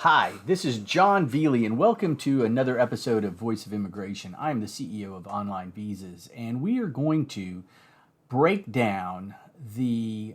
Hi, this is Jon Velie, and welcome to another episode of Voice of Immigration. I'm the CEO of OnlineVisas, and we are going to break down the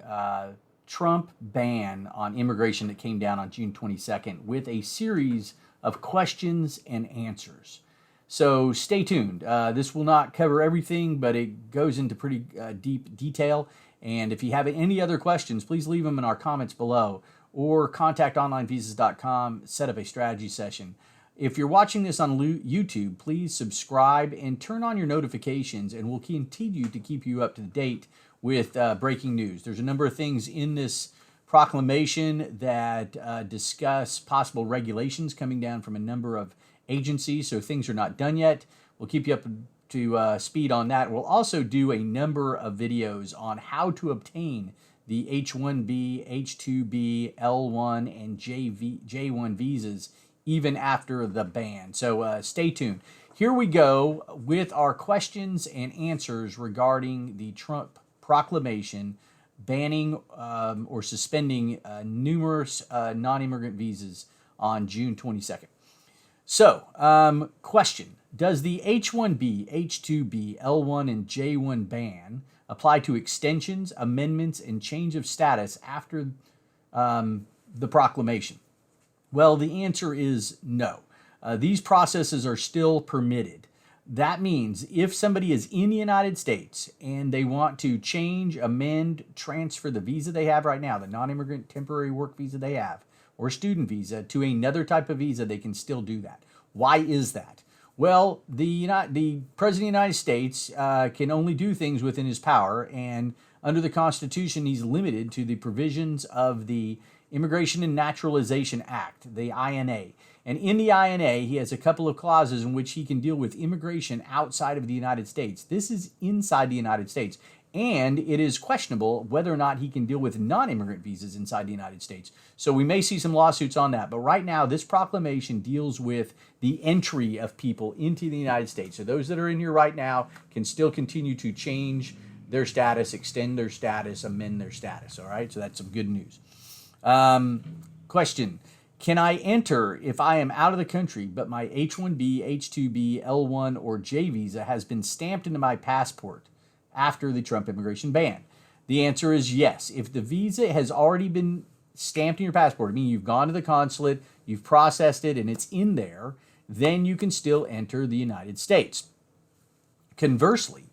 Trump ban on immigration that came down on June 22nd with a series of questions and answers. So stay tuned. This will not cover everything, but it goes into pretty deep detail. And if you have any other questions, please leave them in our comments below or contact OnlineVisas.com, set up a strategy session. If you're watching this on YouTube, please subscribe and turn on your notifications, and we'll continue to keep you up to date with breaking news. There's a number of things in this proclamation that discuss possible regulations coming down from a number of agencies, so things are not done yet. We'll keep you up to speed on that. We'll also do a number of videos on how to obtain the H-1B, H-2B, L-1, and J-1 visas even after the ban. So stay tuned. Here we go with our questions and answers regarding the Trump proclamation banning or suspending numerous non-immigrant visas on June 22nd. So, question. Does the H-1B, H-2B, L-1, and J-1 ban apply to extensions, amendments, and change of status after the proclamation? Well, the answer is no. These processes are still permitted. That means if somebody is in the United States and they want to change, amend, transfer the visa they have right now, the non-immigrant temporary work visa they have, or student visa, to another type of visa, they can still do that. Why is that? Well, the President of the United States can only do things within his power, and under the Constitution, he's limited to the provisions of the Immigration and Naturalization Act, the INA. And in the INA, he has a couple of clauses in which he can deal with immigration outside of the United States. This is inside the United States. And it is questionable whether or not he can deal with non-immigrant visas inside the United States. So we may see some lawsuits on that. But right now, this proclamation deals with the entry of people into the United States. So those that are in here right now can still continue to change their status, extend their status, amend their status. All right, so that's some good news. Question. Can I enter if I am out of the country, but my H-1B, H-2B, L-1, or J visa has been stamped into my passport after the Trump immigration ban? The answer is yes. If the visa has already been stamped in your passport, meaning you've gone to the consulate, you've processed it, and it's in there, then you can still enter the United States. Conversely,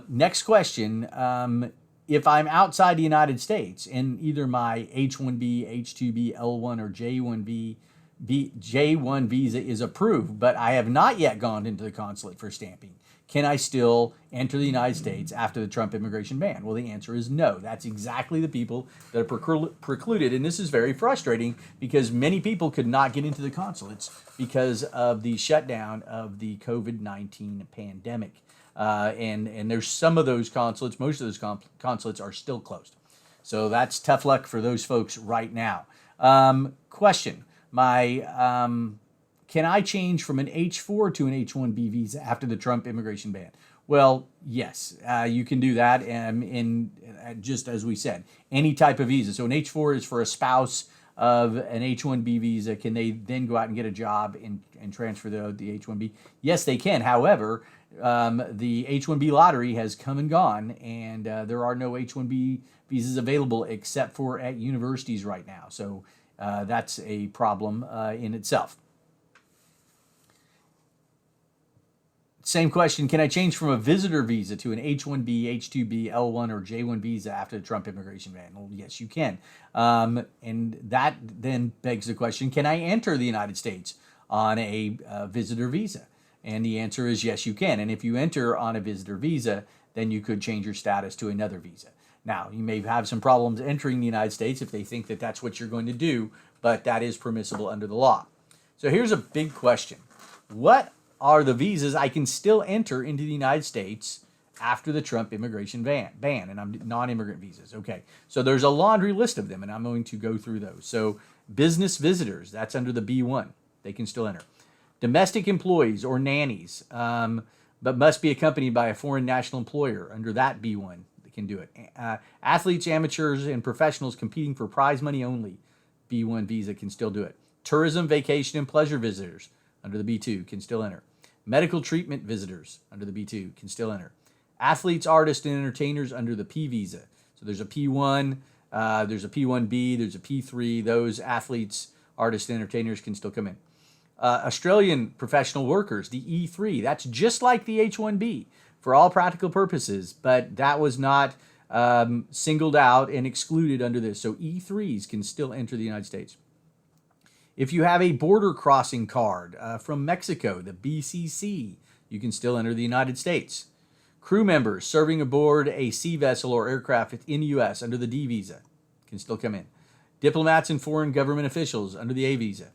next question, if I'm outside the United States and either my H-1B, H-2B, L-1, or J-1 visa is approved, but I have not yet gone into the consulate for stamping, can I still enter the United States after the Trump immigration ban? Well, the answer is no. That's exactly the people that are precluded. And this is very frustrating because many people could not get into the consulates because of the shutdown of the COVID-19 pandemic. And there's some of those consulates, most of those consulates are still closed. So that's tough luck for those folks right now. Question. Can I change from an H-4 to an H-1B visa after the Trump immigration ban? Well, yes, you can do that. And just as we said, any type of visa. So an H-4 is for a spouse of an H-1B visa. Can they then go out and get a job and transfer the H-1B? Yes, they can. However, the H-1B lottery has come and gone, and there are no H-1B visas available except for at universities right now. So that's a problem in itself. Same question, can I change from a visitor visa to an H-1B, H-2B, L-1, or J-1 visa after the Trump immigration ban? Well, yes, you can. And that then begs the question, can I enter the United States on a visitor visa? And the answer is yes, you can. And if you enter on a visitor visa, then you could change your status to another visa. Now, you may have some problems entering the United States if they think that that's what you're going to do, but that is permissible under the law. So here's a big question. What are the visas I can still enter into the United States after the Trump immigration ban? And I'm non-immigrant visas. Okay, so there's a laundry list of them, and I'm going to go through those. So business visitors, that's under the B1. They can still enter. Domestic employees or nannies, but must be accompanied by a foreign national employer under that B1. They can do it. Athletes, amateurs, and professionals competing for prize money only, B1 visa can still do it. Tourism, vacation, and pleasure visitors under the B2 can still enter. Medical treatment visitors under the B2 can still enter. Athletes, artists, and entertainers under the P visa. So there's a P1, there's a P1B, there's a P3. Those athletes, artists, and entertainers can still come in. Australian professional workers, the E3. That's just like the H-1B for all practical purposes, but that was not singled out and excluded under this. So E3s can still enter the United States. If you have a border crossing card from Mexico, the BCC, you can still enter the United States. Crew members serving aboard a sea vessel or aircraft in the U.S. under the D visa can still come in. Diplomats and foreign government officials under the A visa.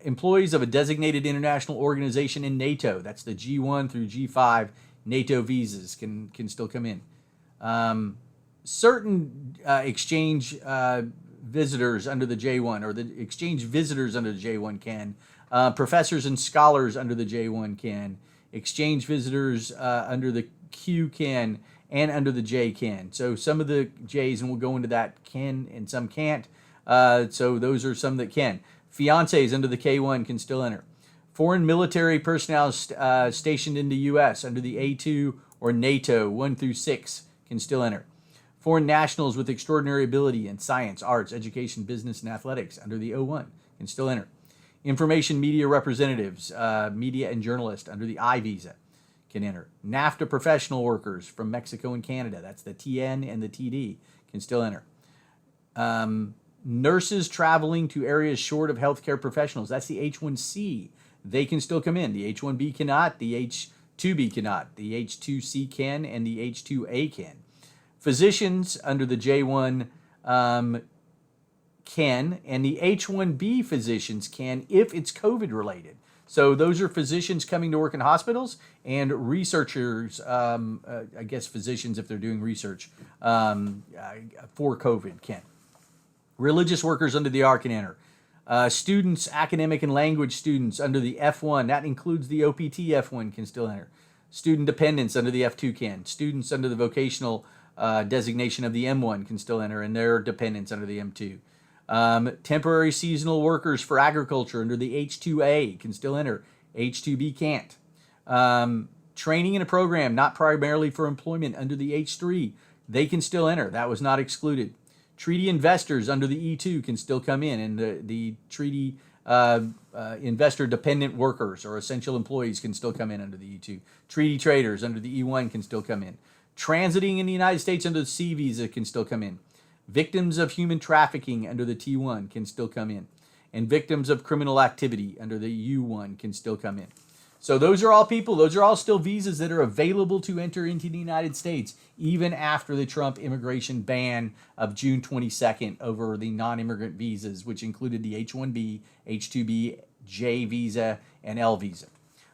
Employees of a designated international organization in NATO, that's the G1 through G5 NATO visas can still come in. Certain exchange visitors under the J1, or the exchange visitors under the J1 can. Professors and scholars under the J1 can. Exchange visitors under the Q can, and under the J can. So some of the J's, and we'll go into that, can and some can't. So those are some that can. Fiancés under the K1 can still enter. Foreign military personnel stationed in the U.S. under the A2 or NATO 1 through 6 can still enter. Foreign nationals with extraordinary ability in science, arts, education, business, and athletics under the O1 can still enter. Information media representatives, media and journalists under the I visa can enter. NAFTA professional workers from Mexico and Canada, that's the TN and the TD, can still enter. Nurses traveling to areas short of healthcare professionals, that's the H1C. They can still come in. The H1B cannot, the H2B cannot, the H2C can, and the H2A can. Physicians under the J1 can, and the H1B physicians can if it's COVID related. So those are physicians coming to work in hospitals, and researchers, I guess physicians if they're doing research for COVID can. Religious workers under the R can enter. Students, academic and language students under the F1, that includes the OPT F1, can still enter. Student dependents under the F2 can. Students under the vocational designation of the M1 can still enter, and their dependents under the M2. Temporary seasonal workers for agriculture under the H2A can still enter. H2B can't. Training in a program not primarily for employment under the H3, they can still enter. That was not excluded. Treaty investors under the E2 can still come in, and the treaty investor dependent workers or essential employees can still come in under the E2. Treaty traders under the E1 can still come in. Transiting in the United States under the C visa can still come in. Victims of human trafficking under the T1 can still come in. And victims of criminal activity under the U1 can still come in. So those are all people, those are all still visas that are available to enter into the United States, even after the Trump immigration ban of June 22nd over the non-immigrant visas, which included the H-1B, H-2B, J visa, and L visa.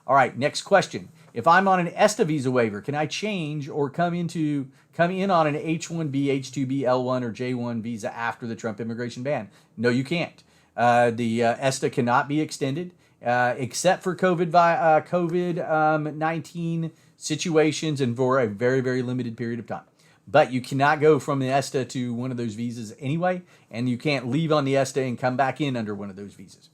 All right, next question. If I'm on an ESTA Visa Waiver, can I change or come in on an H-1B, H-2B, L-1, or J-1 visa after the Trump immigration ban? No, you can't. The ESTA cannot be extended except for COVID-19 situations and for a very, very limited period of time. But you cannot go from the ESTA to one of those visas anyway, and you can't leave on the ESTA and come back in under one of those visas.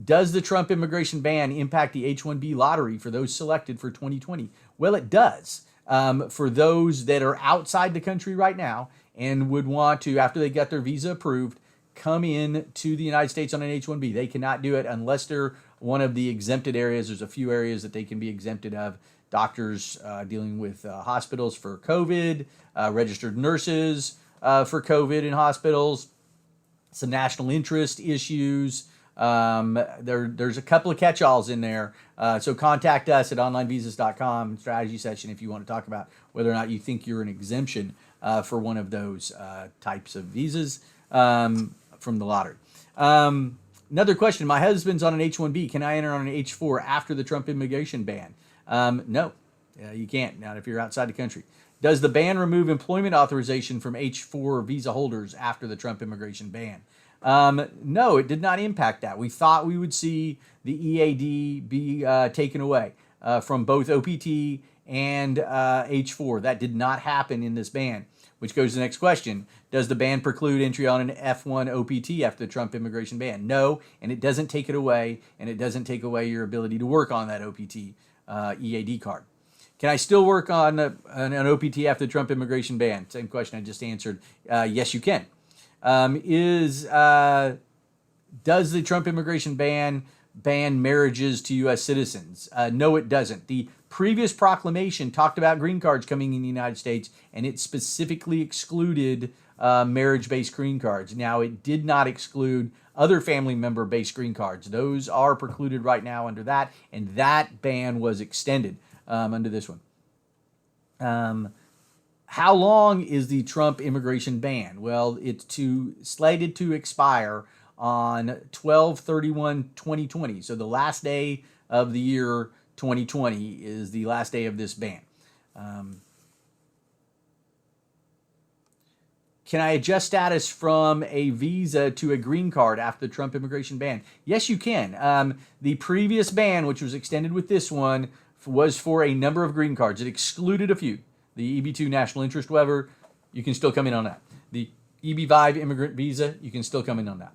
Does the Trump immigration ban impact the H-1B lottery for those selected for 2020? Well, it does. For those that are outside the country right now and would want to, after they get their visa approved, come in to the United States on an H-1B. They cannot do it unless they're one of the exempted areas. There's a few areas that they can be exempted of. Doctors dealing with hospitals for COVID, registered nurses for COVID in hospitals, some national interest issues. There's a couple of catch-alls in there. So contact us at OnlineVisas.com, strategy session, if you want to talk about whether or not you think you're an exemption for one of those types of visas from the lottery. Another question. My husband's on an H-1B. Can I enter on an H-4 after the Trump immigration ban? No, you can't. Not if you're outside the country. Does the ban remove employment authorization from H-4 visa holders after the Trump immigration ban? No, it did not impact that. We thought we would see the EAD be taken away from both OPT and H-4. That did not happen in this ban. which goes to the next question. Does the ban preclude entry on an F-1 OPT after the Trump immigration ban? No, and it doesn't take it away, and it doesn't take away your ability to work on that OPT EAD card. Can I still work on an OPT after the Trump immigration ban? Same question I just answered. Yes, you can. Does the Trump immigration ban marriages to U.S. citizens? No, it doesn't. The previous proclamation talked about green cards coming in the United States, and it specifically excluded marriage-based green cards. Now, it did not exclude other family member-based green cards. Those are precluded right now under that, and that ban was extended under this one. How long is the Trump immigration ban? Well, it's slated to expire on 12/31/2020. So the last day of the year 2020 is the last day of this ban. Can I adjust status from a visa to a green card after the Trump immigration ban? Yes, you can. The previous ban, which was extended with this one, was for a number of green cards. It excluded a few. The EB-2 National Interest Waiver, you can still come in on that. The EB-5 Immigrant Visa, you can still come in on that.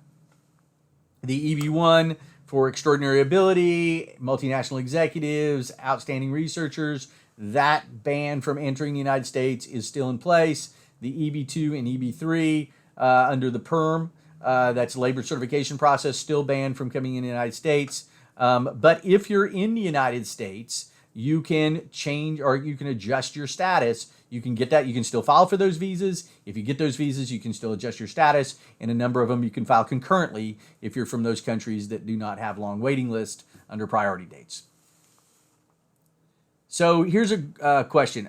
The EB-1 for extraordinary ability, multinational executives, outstanding researchers, that ban from entering the United States is still in place. The EB-2 and EB-3 under the PERM, that's labor certification process, still banned from coming in the United States. But if you're in the United States, you can change or you can adjust your status. You can get that. You can still file for those visas. If you get those visas, you can still adjust your status. And a number of them you can file concurrently if you're from those countries that do not have long waiting lists under priority dates. So here's a question.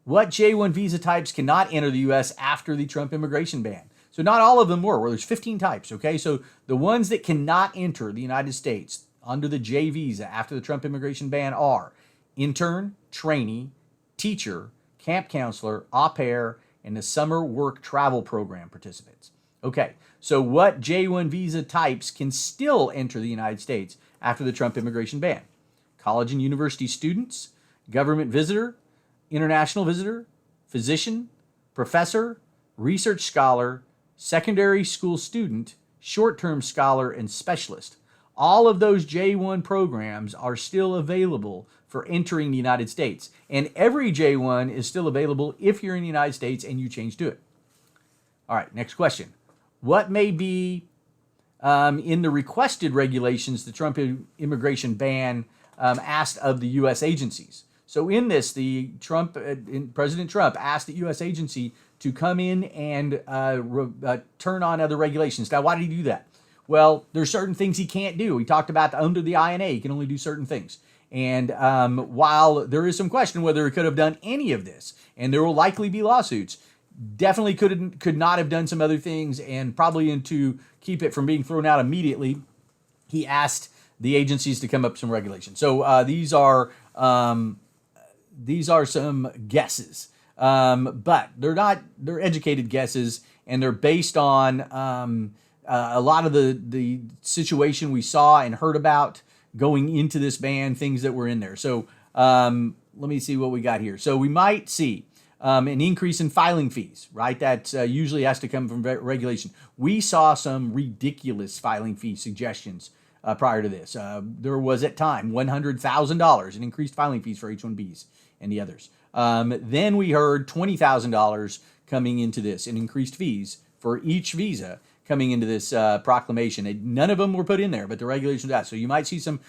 What J-1 visa types cannot enter the U.S. after the Trump immigration ban? So not all of them were. Well, there's 15 types, okay? So the ones that cannot enter the United States under the J visa after the Trump immigration ban are intern, trainee, teacher, camp counselor, au pair, and the summer work travel program participants. Okay, so what J-1 visa types can still enter the United States after the Trump immigration ban? College and university students, government visitor, international visitor, physician, professor, research scholar, secondary school student, short-term scholar, and specialist. All of those J-1 programs are still available for entering the United States. And every J-1 is still available if you're in the United States and you change to it. All right, next question. What may be in the requested regulations the Trump immigration ban asked of the U.S. agencies? So in this, President Trump asked the U.S. agency to come in and turn on other regulations. Now, why did he do that? Well, there's certain things he can't do. He talked about under the INA, he can only do certain things. And while there is some question whether he could have done any of this, and there will likely be lawsuits, definitely could not have done some other things, and probably to keep it from being thrown out immediately, he asked the agencies to come up with some regulations. So these are some guesses, but they're educated guesses, and they're based on a lot of the situation we saw and heard about going into this ban, things that were in there. So let me see what we got here. So we might see an increase in filing fees, right? That usually has to come from regulation. We saw some ridiculous filing fee suggestions prior to this. There was at time $100,000 in increased filing fees for H-1Bs and the others. Then we heard $20,000 coming into this in increased fees for each visa coming into this proclamation. None of them were put in there, but the regulations are. So you might see some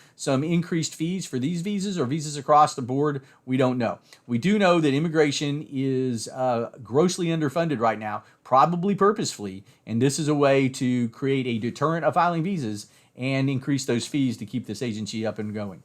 increased fees for these visas or visas across the board. We don't know. We do know that immigration is grossly underfunded right now, probably purposefully, and this is a way to create a deterrent of filing visas and increase those fees to keep this agency up and going.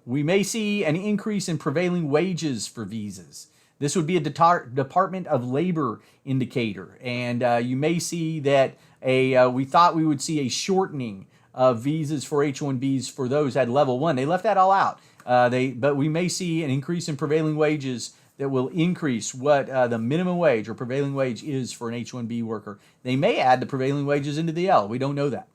We may see an increase in prevailing wages for visas. This would be a Department of Labor indicator, and you may see that we thought we would see a shortening of visas for H-1Bs for those at level 1. They left that all out, but we may see an increase in prevailing wages that will increase what the minimum wage or prevailing wage is for an H-1B worker. They may add the prevailing wages into the L. We don't know that.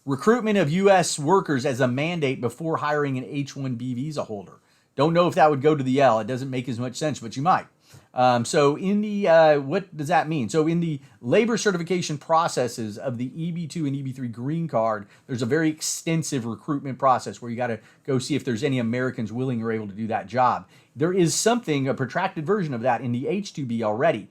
Recruitment of U.S. workers as a mandate before hiring an H-1B visa holder. Don't know if that would go to the L. It doesn't make as much sense, but you might. So in the, what does that mean? So in the labor certification processes of the EB2 and EB3 green card, there's a very extensive recruitment process where you got to go see if there's any Americans willing or able to do that job. There is something, a protracted version of that in the H-2B already.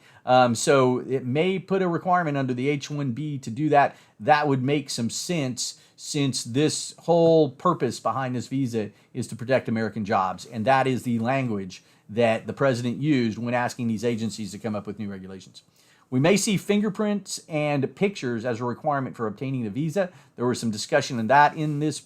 So it may put a requirement under the H-1B to do that. That would make some sense, since this whole purpose behind this visa is to protect American jobs. And that is the language that the president used when asking these agencies to come up with new regulations. We may see fingerprints and pictures as a requirement for obtaining the visa. There was some discussion on that in this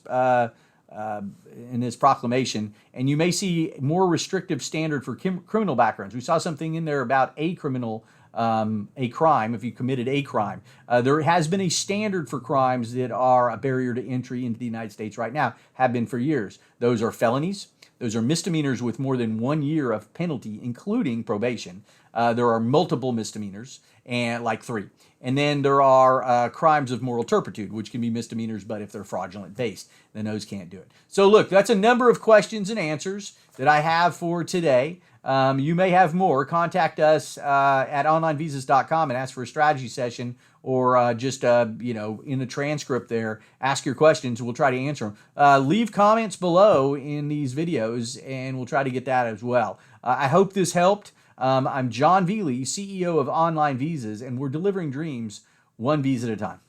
proclamation, and you may see more restrictive standard for criminal backgrounds. We saw something in there about a crime, if you committed a crime. There has been a standard for crimes that are a barrier to entry into the United States right now, have been for years. Those are felonies. Those are misdemeanors with more than 1 year of penalty, including probation. There are multiple misdemeanors, and like 3. And then there are crimes of moral turpitude, which can be misdemeanors, but if they're fraudulent based, then those can't do it. So look, that's a number of questions and answers that I have for today. You may have more. Contact us at OnlineVisas.com and ask for a strategy session, or just, in the transcript there, ask your questions. We'll try to answer them. Leave comments below in these videos, and we'll try to get that as well. I hope this helped. I'm Jon Velie, CEO of Online Visas, and we're delivering dreams one visa at a time.